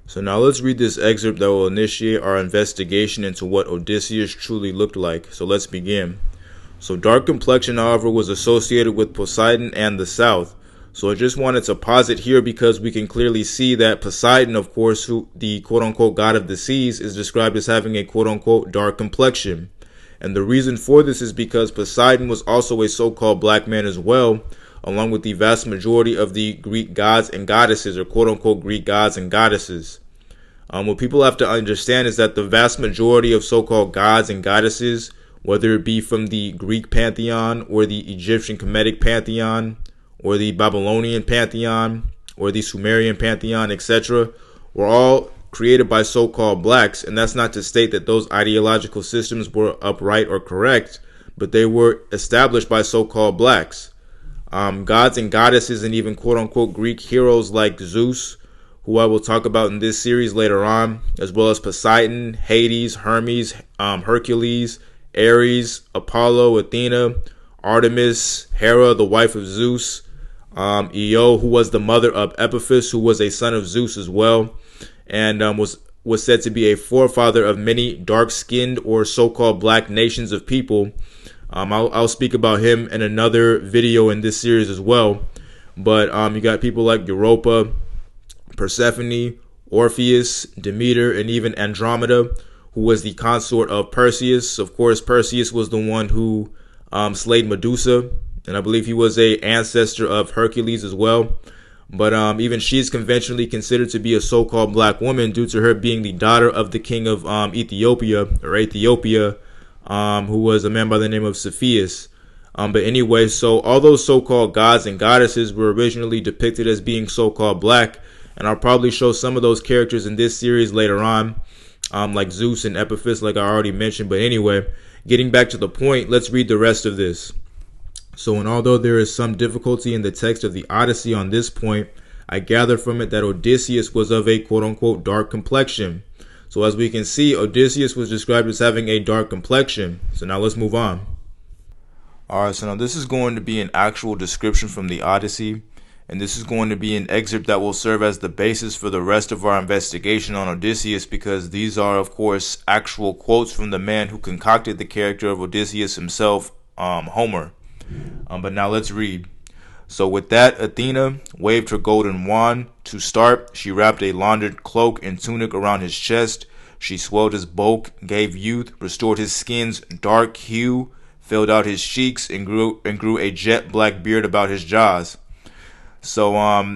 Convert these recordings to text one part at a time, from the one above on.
So now let's read this excerpt that will initiate our investigation into what Odysseus truly looked like. So let's begin. So dark complexion, however, was associated with Poseidon and the south. So I just wanted to pause it here because we can clearly see that Poseidon, of course, who the quote-unquote god of the seas, is described as having a quote-unquote dark complexion. And the reason for this is because Poseidon was also a so-called black man as well, along with the vast majority of the Greek gods and goddesses, or quote-unquote Greek gods and goddesses. What people have to understand is that the vast majority of so-called gods and goddesses, whether it be from the Greek pantheon or the Egyptian Kemetic pantheon or the Babylonian pantheon or the Sumerian pantheon, etc., were all created by so-called blacks. And that's not to state that those ideological systems were upright or correct, but they were established by so-called blacks. Gods and goddesses and even quote-unquote Greek heroes like Zeus, who I will talk about in this series later on, as well as Poseidon, Hades, Hermes, Hercules, Ares, Apollo, Athena, Artemis, Hera, the wife of Zeus, Io, who was the mother of Epiphus, who was a son of Zeus as well, and was said to be a forefather of many dark-skinned or so-called black nations of people. I'll speak about him in another video in this series as well. But you got people like Europa, Persephone, Orpheus, Demeter, and even Andromeda, who was the consort of Perseus. Of course, Perseus was the one who slayed Medusa, and I believe he was a ancestor of Hercules as well. But even she is conventionally considered to be a so-called black woman due to her being the daughter of the king of Ethiopia, who was a man by the name of Cepheus. But anyway, so all those so-called gods and goddesses were originally depicted as being so-called black, and I'll probably show some of those characters in this series later on, like Zeus and Epiphus, like I already mentioned. But anyway, getting back to the point, let's read the rest of this. So, and although there is some difficulty in the text of the Odyssey on this point, I gather from it that Odysseus was of a quote-unquote dark complexion. So as we can see, Odysseus was described as having a dark complexion. So now let's move on. Alright, so now this is going to be an actual description from the Odyssey, and this is going to be an excerpt that will serve as the basis for the rest of our investigation on Odysseus, because these are, of course, actual quotes from the man who concocted the character of Odysseus himself, Homer. But now let's read. So with that, Athena waved her golden wand. To start, she wrapped a laundered cloak and tunic around his chest. She swelled his bulk, gave youth, restored his skin's dark hue, filled out his cheeks, and grew a jet black beard about his jaws. So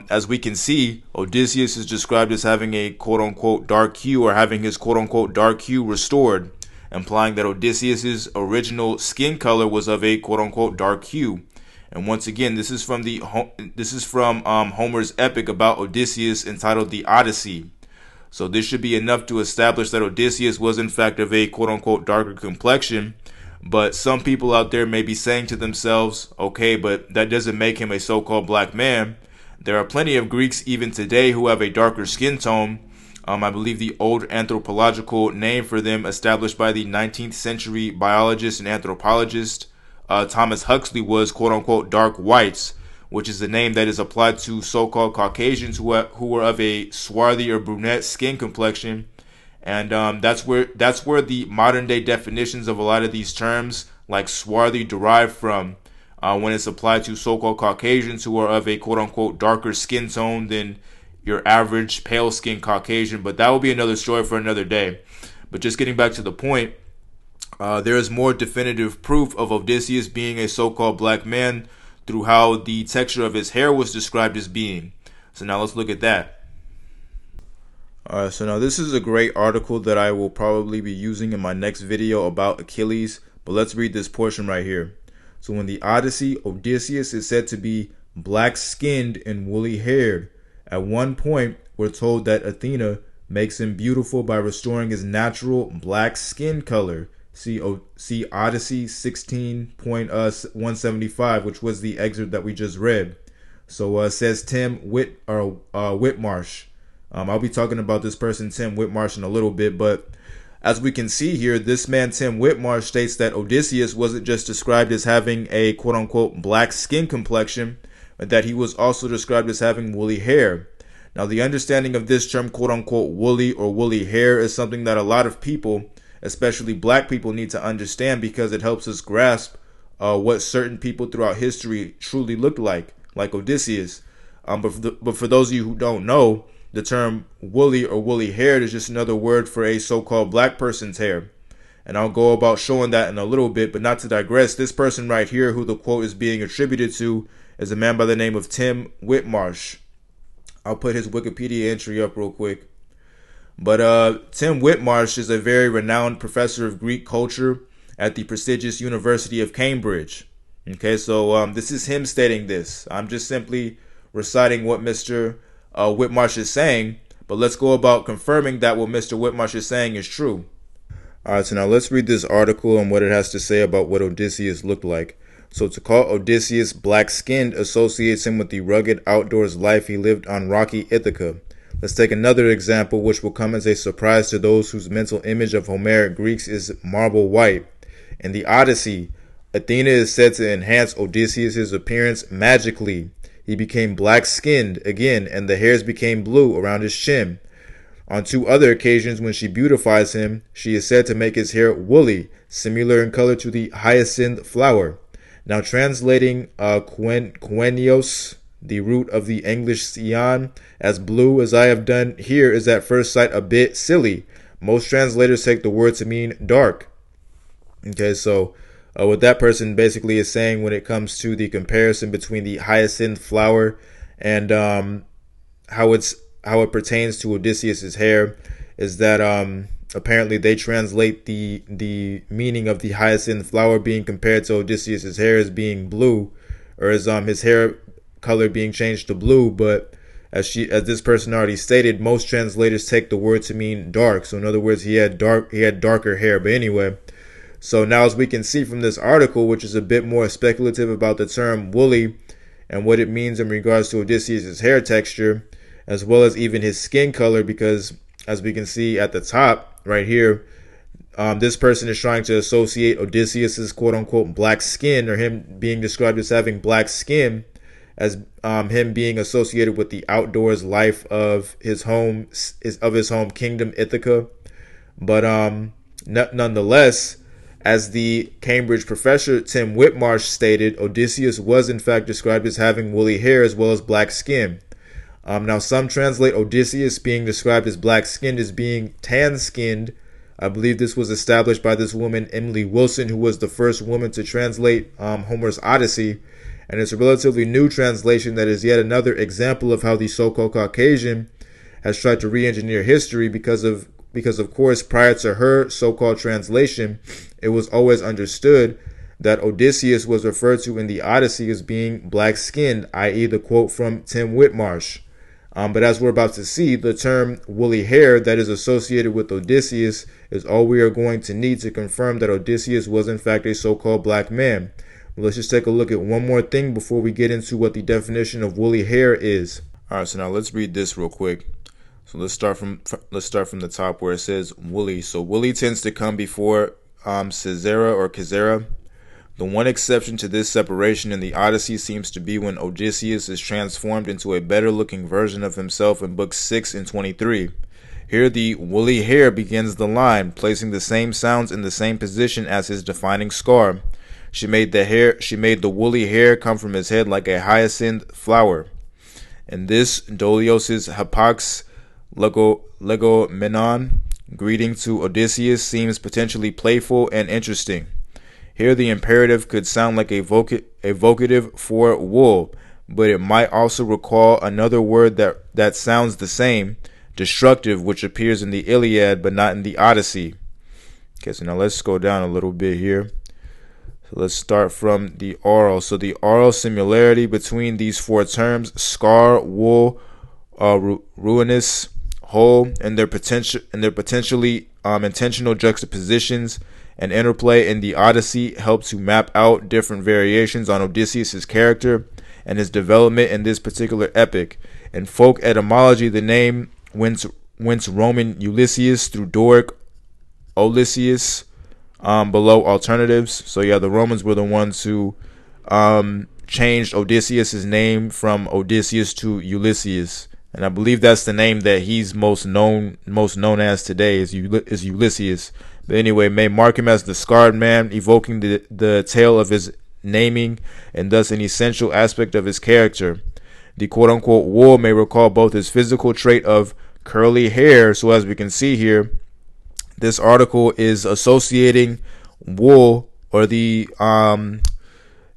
as we can see, Odysseus is described as having a quote-unquote dark hue, or having his quote-unquote dark hue restored, implying that Odysseus's original skin color was of a quote-unquote dark hue. And once again, this is from Homer's epic about Odysseus entitled The Odyssey. So this should be enough to establish that Odysseus was in fact of a quote-unquote darker complexion. But some people out there may be saying to themselves, okay, but that doesn't make him a so-called black man. There are plenty of Greeks even today who have a darker skin tone. I believe the old anthropological name for them, established by the 19th century biologist and anthropologist Thomas Huxley, was quote-unquote dark whites, which is the name that is applied to so-called Caucasians who were of a swarthy or brunette skin complexion. And that's where the modern day definitions of a lot of these terms, like swarthy, derive from, when it's applied to so-called Caucasians who are of a quote-unquote darker skin tone than your average pale-skinned Caucasian. But that will be another story for another day. But just getting back to the point, there is more definitive proof of Odysseus being a so-called black man through how the texture of his hair was described as being. So now let's look at that. Alright, so now this is a great article that I will probably be using in my next video about Achilles, but let's read this portion right here. So in the Odyssey, Odysseus is said to be black-skinned and woolly-haired. At one point, we're told that Athena makes him beautiful by restoring his natural black skin color. See Odyssey 16.175, which was the excerpt that we just read. So says Tim Whitmarsh. I'll be talking about this person, Tim Whitmarsh, in a little bit, but as we can see here, this man, Tim Whitmarsh, states that Odysseus wasn't just described as having a quote-unquote black skin complexion, but that he was also described as having woolly hair. Now, the understanding of this term, quote unquote, woolly or woolly hair, is something that a lot of people, especially black people, need to understand because it helps us grasp what certain people throughout history truly looked like Odysseus. But for those of you who don't know, the term woolly or woolly haired is just another word for a so-called black person's hair. And I'll go about showing that in a little bit, but not to digress. This person right here, who the quote is being attributed to, is a man by the name of Tim Whitmarsh. I'll put his Wikipedia entry up real quick. But Tim Whitmarsh is a very renowned professor of Greek culture at the prestigious University of Cambridge. Okay, so this is him stating this. I'm just simply reciting what Mr. Whitmarsh is saying, but let's go about confirming that what Mr. Whitmarsh is saying is true. Alright, so now let's read this article and what it has to say about what Odysseus looked like. So to call Odysseus black-skinned associates him with the rugged outdoors life he lived on rocky Ithaca. Let's take another example which will come as a surprise to those whose mental image of Homeric Greeks is marble white. In the Odyssey, Athena is said to enhance Odysseus' appearance magically. He became black-skinned again, and the hairs became blue around his chin. On two other occasions, when she beautifies him, she is said to make his hair woolly, similar in color to the hyacinth flower. Now, translating Quenios, the root of the English cyan, as blue, as I have done here, is at first sight a bit silly. Most translators take the word to mean dark. Okay, so what that person basically is saying when it comes to the comparison between the hyacinth flower and how it pertains to Odysseus's hair is that apparently they translate the meaning of the hyacinth flower being compared to Odysseus's hair as being blue, or as his hair color being changed to blue. But as this person already stated, most translators take the word to mean dark. So in other words, he had darker hair. But anyway, so now as we can see from this article, which is a bit more speculative about the term woolly and what it means in regards to Odysseus's hair texture, as well as even his skin color, because as we can see at the top right here, this person is trying to associate Odysseus's quote-unquote black skin, or him being described as having black skin, as him being associated with the outdoors life of his home kingdom Ithaca. But nonetheless, as the Cambridge professor Tim Whitmarsh stated, Odysseus was in fact described as having woolly hair as well as black skin. Now, some translate Odysseus being described as black-skinned as being tan-skinned. I believe this was established by this woman, Emily Wilson, who was the first woman to translate Homer's Odyssey. And it's a relatively new translation that is yet another example of how the so-called Caucasian has tried to re-engineer history because of course, prior to her so-called translation, it was always understood that Odysseus was referred to in the Odyssey as being black-skinned, i.e. the quote from Tim Whitmarsh. But as we're about to see, the term woolly hair that is associated with Odysseus is all we are going to need to confirm that Odysseus was in fact a so-called black man. But let's just take a look at one more thing before we get into what the definition of woolly hair is. Alright, so now let's read this real quick. So let's start from the top where it says woolly. So woolly tends to come before Caesara or Caesara. The one exception to this separation in the Odyssey seems to be when Odysseus is transformed into a better-looking version of himself in books 6 and 23. Here the woolly hair begins the line, placing the same sounds in the same position as his defining scar. She made the woolly hair come from his head like a hyacinth flower. In this, Dolios's Hapax Legomenon greeting to Odysseus seems potentially playful and interesting. Here the imperative could sound like a vocative for wool, but it might also recall another word that sounds the same, destructive, which appears in the Iliad but not in the Odyssey. Okay, so now let's go down a little bit here. So let's start from the oral. So the oral similarity between these four terms, scar, wool, ruinous, whole, and their potentially intentional juxtapositions and interplay in the Odyssey help to map out different variations on Odysseus' character and his development in this particular epic. In folk etymology, the name went Roman Ulysses through Doric Odysseus below alternatives. So yeah, the Romans were the ones who changed Odysseus' name from Odysseus to Ulysses. and I believe that's the name that he's most known as today is Ulysses. But anyway, may mark him as the scarred man, evoking the tale of his naming and thus an essential aspect of his character. The quote-unquote wool may recall both his physical trait of curly hair. So as we can see here, this article is associating wool, or the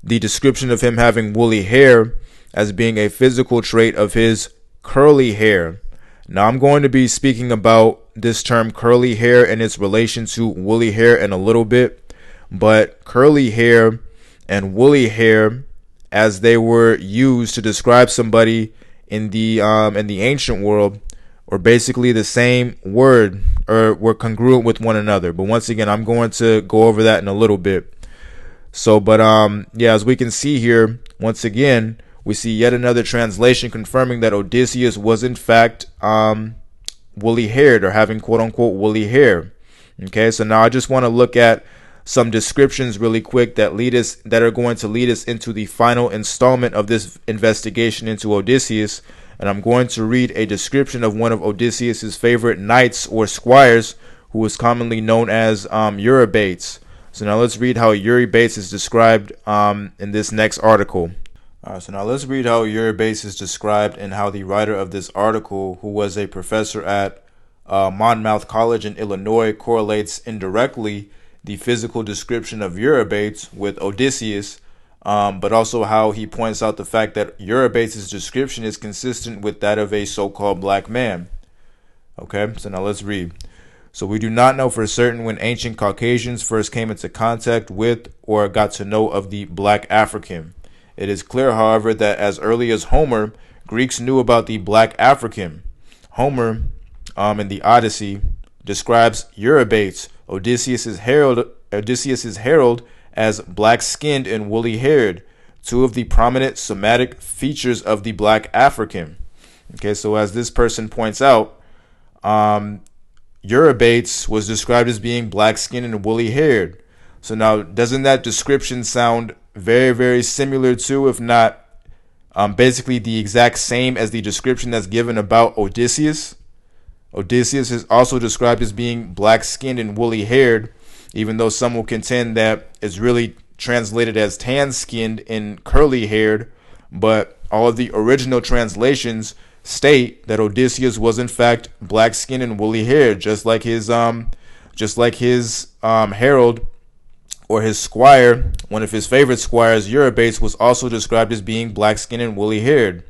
description of him having woolly hair, as being a physical trait of his curly hair. Now I'm going to be speaking about this term curly hair and its relation to woolly hair in a little bit, but curly hair and woolly hair, as they were used to describe somebody in the ancient world, or basically the same word, or were congruent with one another. But once again, I'm going to go over that in a little bit. So, but yeah, as we can see here, once again, we see yet another translation confirming that Odysseus was in fact woolly haired, or having quote unquote woolly hair. Okay, so now I just want to look at some descriptions really quick that are going to lead us into the final installment of this investigation into Odysseus. And I'm going to read a description of one of Odysseus's favorite knights or squires, who was commonly known as Eurybates. So now let's read how Eurybates is described in this next article. So now let's read how Eurybates is described, and how the writer of this article, who was a professor at Monmouth College in Illinois, correlates indirectly the physical description of Eurybates with Odysseus, but also how he points out the fact that Eurybates' description is consistent with that of a so-called black man. Okay, so now let's read. So we do not know for certain when ancient Caucasians first came into contact with or got to know of the black African. It is clear, however, that as early as Homer, Greeks knew about the black African. Homer, in the Odyssey, describes Eurybates, Odysseus's herald, as black-skinned and woolly-haired, two of the prominent somatic features of the black African. Okay, so as this person points out, Eurybates was described as being black-skinned and woolly-haired. So now, doesn't that description sound very, very similar to, if not basically the exact same as the description that's given about Odysseus? Odysseus is also described as being black-skinned and woolly-haired, even though some will contend that it's really translated as tan-skinned and curly-haired. But all of the original translations state that Odysseus was in fact black-skinned and woolly-haired, just like his herald, or his squire, one of his favorite squires, Eurybates, was also described as being black-skinned and woolly-haired.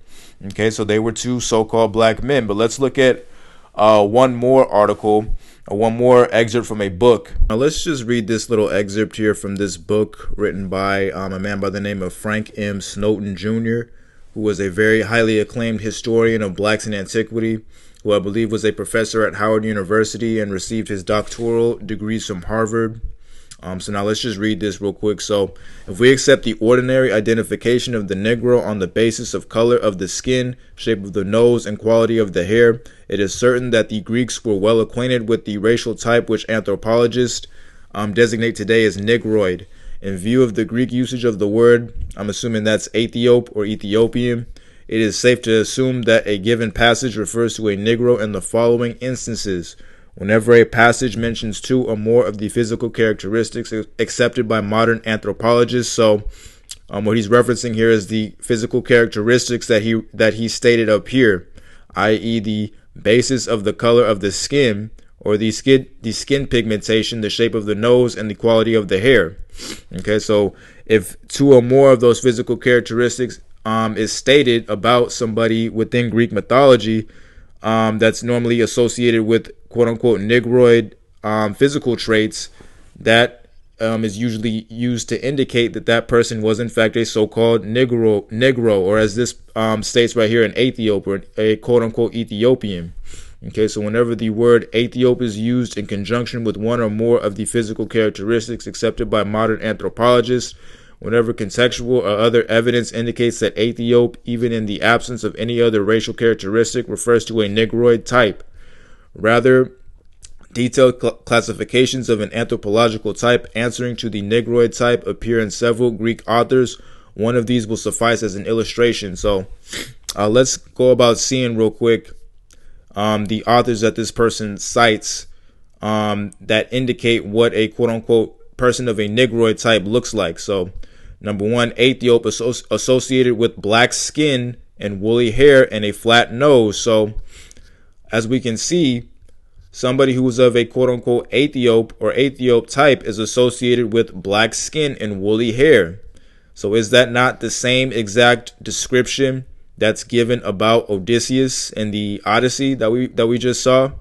Okay, so they were two so-called black men. But let's look at one more article, one more excerpt from a book. Now let's just read this little excerpt here from this book written by a man by the name of Frank M. Snowden Jr., who was a very highly acclaimed historian of blacks in antiquity, who I believe was a professor at Howard University and received his doctoral degrees from Harvard. So now let's just read this real quick. So, if we accept the ordinary identification of the Negro on the basis of color of the skin, shape of the nose, and quality of the hair, it is certain that the Greeks were well acquainted with the racial type which anthropologists designate today as Negroid. In view of the Greek usage of the word, I'm assuming that's Aethiop or Ethiopian, it is safe to assume that a given passage refers to a Negro in the following instances. Whenever a passage mentions two or more of the physical characteristics accepted by modern anthropologists, so what he's referencing here is the physical characteristics that he stated up here, i.e. the basis of the color of the skin, or the skin pigmentation, the shape of the nose, and the quality of the hair. Okay, so if two or more of those physical characteristics is stated about somebody within Greek mythology, that's normally associated with quote-unquote Negroid physical traits, that is usually used to indicate that that person was in fact a so-called Negro, or as this states right here, an Aethiop, or a quote-unquote Ethiopian. Okay, so whenever the word Aethiop is used in conjunction with one or more of the physical characteristics accepted by modern anthropologists, whenever contextual or other evidence indicates that Aethiop, even in the absence of any other racial characteristic, refers to a Negroid type. Rather, detailed classifications of an anthropological type answering to the Negroid type appear in several Greek authors. One of these will suffice as an illustration. So, let's go about seeing real quick the authors that this person cites that indicate what a quote-unquote person of a Negroid type looks like. So, number one, Aethiop associated with black skin and woolly hair and a flat nose. So, as we can see, somebody who is of a quote-unquote Aethiop type is associated with black skin and woolly hair. So is that not the same exact description that's given about Odysseus in the Odyssey that we just saw?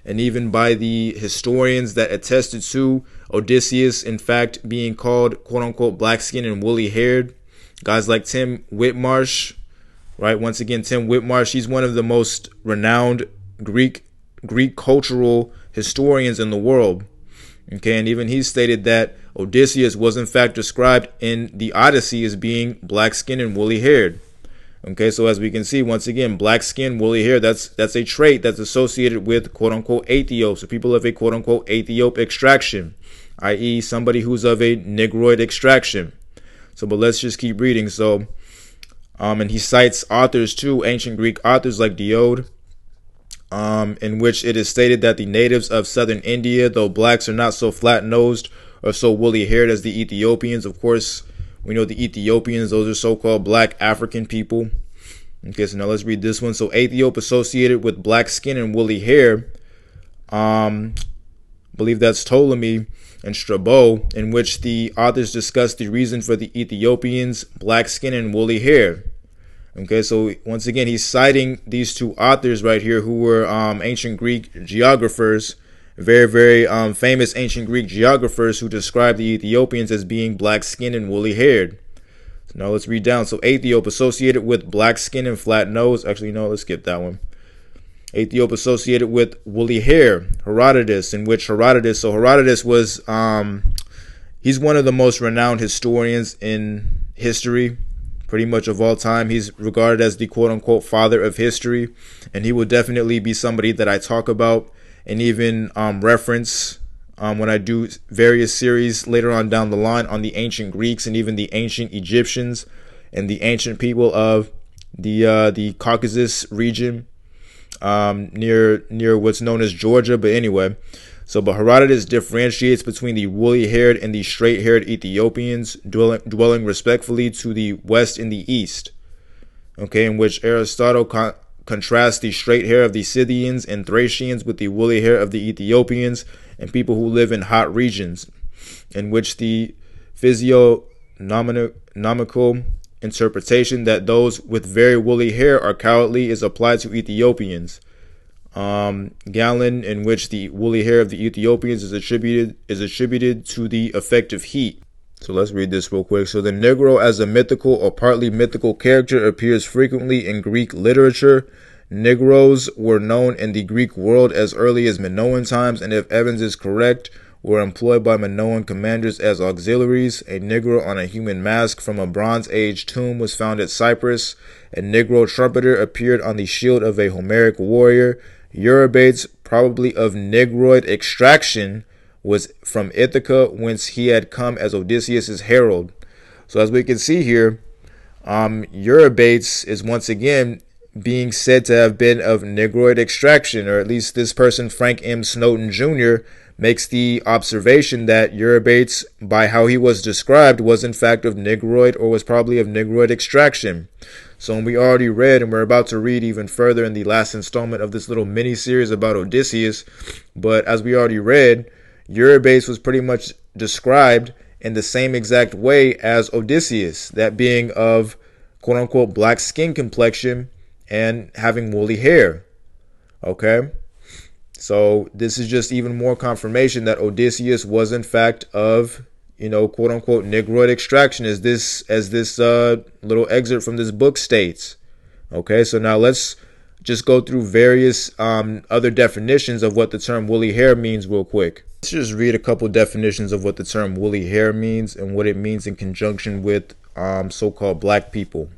And even by the historians that attested to Odysseus, in fact, being called quote-unquote black skin and woolly haired, guys like Tim Whitmarsh, right? Once again, Tim Whitmarsh, he's one of the most renowned Greek cultural historians in the world. Okay, and even he stated that Odysseus was in fact described in the Odyssey as being black skinned and woolly haired. Okay, so as we can see, once again, black skin, woolly hair, that's a trait that's associated with quote unquote Aethiopes, so people of a quote unquote Aethiop extraction, i.e. somebody who's of a Negroid extraction. So, but let's just keep reading. So, and he cites authors too, ancient Greek authors like Pt.II, in which it is stated that the natives of southern India, though blacks are not so flat-nosed or so woolly-haired as the Ethiopians. Of course, we know the Ethiopians, those are so-called black African people. Okay, so now let's read this one. So Aethiop associated with black skin and woolly hair, believe that's Ptolemy and Strabo, in which the authors discuss the reason for the Ethiopians' black skin and woolly hair. Okay, so once again, he's citing these two authors right here who were ancient Greek geographers, very, very famous ancient Greek geographers who described the Ethiopians as being black skinned and woolly haired. So now let's read down. So Aethiop associated with black skin and flat nose. Actually, no, let's skip that one. Aethiop associated with woolly hair. Herodotus, in which Herodotus was, he's one of the most renowned historians in history, pretty much of all time. He's regarded as the quote-unquote father of history, and he will definitely be somebody that I talk about and even reference when I do various series later on down the line on the ancient Greeks and even the ancient Egyptians and the ancient people of the Caucasus region near what's known as Georgia. But anyway, but Herodotus differentiates between the woolly-haired and the straight-haired Ethiopians, dwelling respectfully to the west and the east. Okay, in which Aristotle contrasts the straight hair of the Scythians and Thracians with the woolly hair of the Ethiopians and people who live in hot regions, in which the physiognomical interpretation that those with very woolly hair are cowardly is applied to Ethiopians. Galen, in which the woolly hair of the Ethiopians is attributed to the effect of heat. So let's read this real quick. So the Negro as a mythical or partly mythical character appears frequently in Greek literature. Negroes were known in the Greek world as early as Minoan times, and if Evans is correct, were employed by Minoan commanders as auxiliaries. A Negro on a human mask from a Bronze Age tomb was found at Cyprus. A Negro trumpeter appeared on the shield of a Homeric warrior. Eurybates, probably of Negroid extraction, was from Ithaca, whence he had come as Odysseus' herald. So as we can see here, Eurybates is once again being said to have been of Negroid extraction, or at least this person, Frank M. Snowden Jr., makes the observation that Eurybates, by how he was described, was in fact of Negroid, or was probably of Negroid extraction. So we already read, and we're about to read even further in the last installment of this little mini-series about Odysseus, but as we already read, Eurybates was pretty much described in the same exact way as Odysseus, that being of quote-unquote black skin complexion and having woolly hair. Okay? So this is just even more confirmation that Odysseus was in fact of, quote-unquote Negroid extraction, as this little excerpt from this book states. Okay, so now let's just go through various other definitions of what the term woolly hair means real quick. Let's just read a couple definitions of what the term woolly hair means and what it means in conjunction with so-called black people.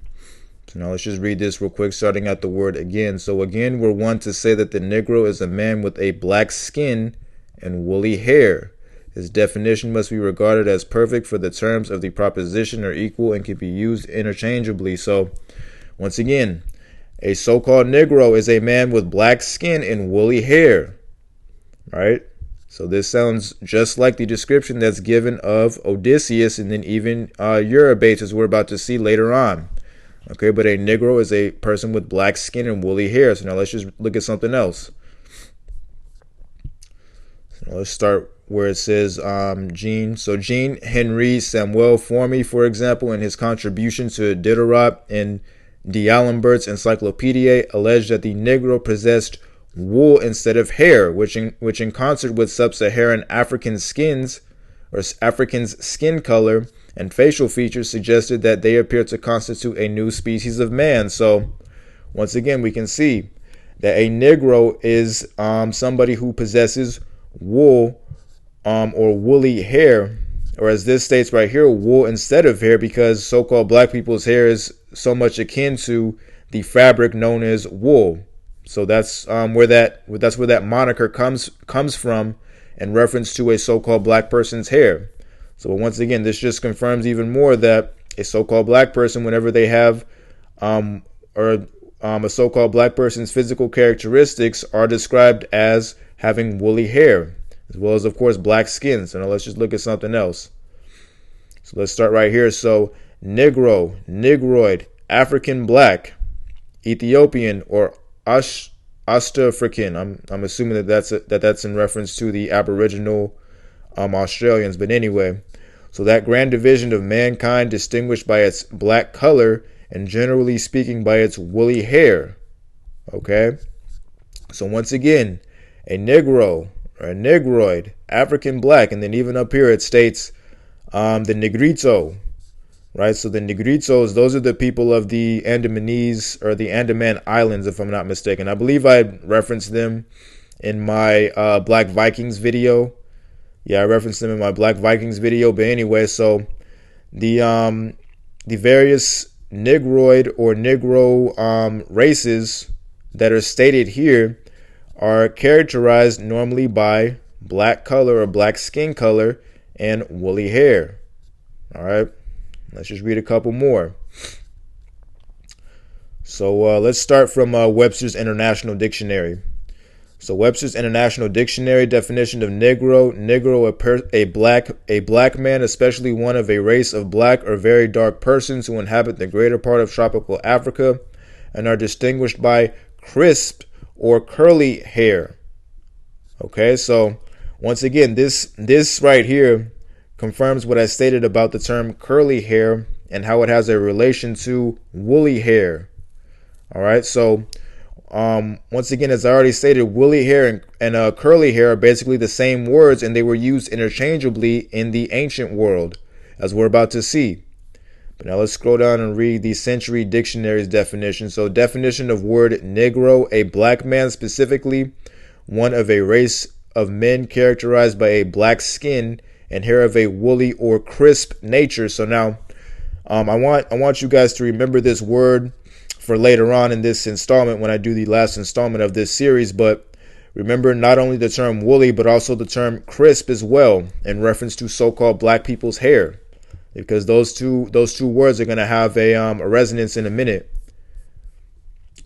So now let's just read this real quick, starting at the word again. So again, we're one to say that the Negro is a man with a black skin and woolly hair. His definition must be regarded as perfect, for the terms of the proposition are equal and can be used interchangeably. So once again, A so-called Negro is a man with black skin and woolly hair. Right? So this sounds just like the description that's given of Odysseus and then even Eurybates, as we're about to see later on. Okay, but a Negro is a person with black skin and woolly hair. So now let's just look at something else. So now let's start where it says Jean. So Jean Henri Samuel Formy, for example, in his contribution to Diderot and D'Alembert's Encyclopedia, alleged that the Negro possessed wool instead of hair, which in concert with sub-Saharan African skins or Africans' skin color and facial features suggested that they appear to constitute a new species of man. So once again, we can see that a Negro is somebody who possesses wool or woolly hair, or as this states right here, wool instead of hair, because so-called black people's hair is so much akin to the fabric known as wool. So that's where that moniker comes from in reference to a so-called black person's hair. So once again, this just confirms even more that a so-called black person, whenever they have a so-called black person's physical characteristics are described as having woolly hair, as well as, of course, black skin. So now let's just look at something else. So let's start right here. So Negro, Negroid, African black, Ethiopian, or Ostafrican. I'm assuming that's in reference to the Aboriginal Australians. But anyway, so that grand division of mankind distinguished by its black color and generally speaking by its woolly hair. Okay? So once again, a Negro or a Negroid, African black, and then even up here it states the Negrito. Right, so the Negritos, those are the people of the Andamanese or the Andaman Islands, if I'm not mistaken. I believe I referenced them in my Black Vikings video. Yeah, I referenced them in my Black Vikings video. But anyway, so the various Negroid or Negro races that are stated here are characterized normally by black color or black skin color and woolly hair. All right. Let's just read a couple more. So let's start from Webster's International Dictionary. So Webster's International Dictionary definition of Negro: a black man, especially one of a race of black or very dark persons who inhabit the greater part of tropical Africa and are distinguished by crisp or curly hair. Okay, so once again, this right here confirms what I stated about the term curly hair and how it has a relation to woolly hair. All right, so once again, as I already stated, woolly hair and curly hair are basically the same words, and they were used interchangeably in the ancient world, as we're about to see. But now let's scroll down and read the Century Dictionary's definition. So definition of word Negro: a black man, specifically one of a race of men characterized by a black skin and hair of a woolly or crisp nature. So now I want you guys to remember this word for later on in this installment when I do the last installment of this series. But remember not only the term woolly, but also the term crisp as well in reference to so-called black people's hair, because those two words are going to have a resonance in a minute.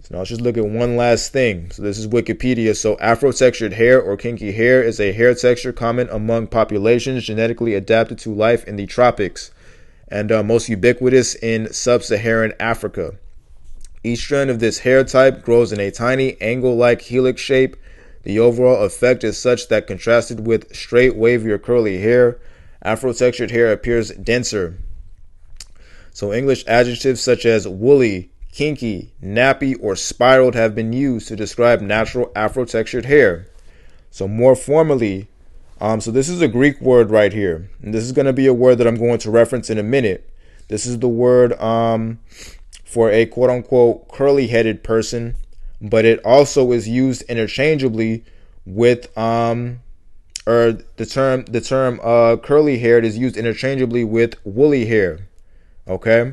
So now let's just look at one last thing. So this is Wikipedia. So Afro-textured hair or kinky hair is a hair texture common among populations genetically adapted to life in the tropics and most ubiquitous in sub-Saharan Africa. Each strand of this hair type grows in a tiny angle-like helix shape. The overall effect is such that contrasted with straight, wavy, or curly hair, Afro-textured hair appears denser. So English adjectives such as woolly, kinky, nappy, or spiraled have been used to describe natural Afro-textured hair. So more formally, so this is a Greek word right here. And this is going to be a word that I'm going to reference in a minute. This is the word for a quote-unquote curly-headed person, but it also is used interchangeably with or the term curly-haired is used interchangeably with woolly hair. Okay?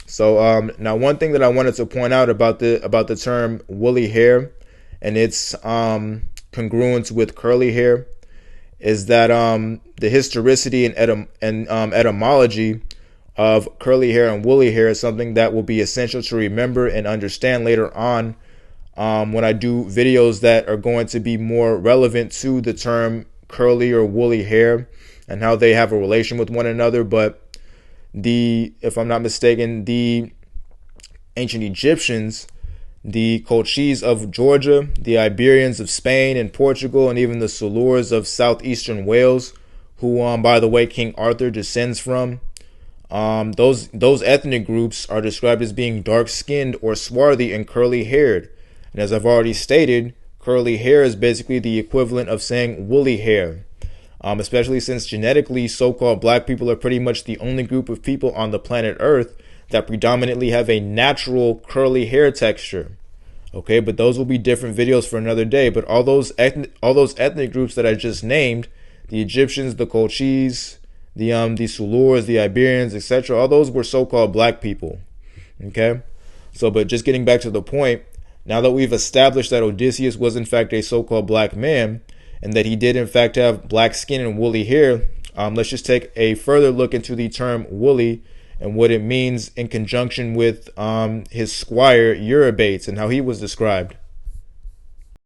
So now one thing that I wanted to point out about the term woolly hair and its congruence with curly hair is that the historicity and etymology of curly hair and woolly hair is something that will be essential to remember and understand later on, when I do videos that are going to be more relevant to the term curly or woolly hair and how they have a relation with one another. But if I'm not mistaken, the ancient Egyptians, the Colchis of Georgia, the Iberians of Spain and Portugal, and even the Silures of southeastern Wales, who, by the way, King Arthur descends from, those ethnic groups are described as being dark-skinned or swarthy and curly-haired. And as I've already stated, curly hair is basically the equivalent of saying woolly hair, especially since genetically so-called black people are pretty much the only group of people on the planet Earth that predominantly have a natural curly hair texture. Okay, but those will be different videos for another day. But all those ethnic groups that I just named, the Egyptians, the Colchis, the Silures, the Iberians, etc., all those were so-called black people. Okay, so but just getting back to the point, now that we've established that Odysseus was in fact a so-called black man and that he did in fact have black skin and woolly hair, let's just take a further look into the term woolly and what it means in conjunction with his squire Eurybates and how he was described.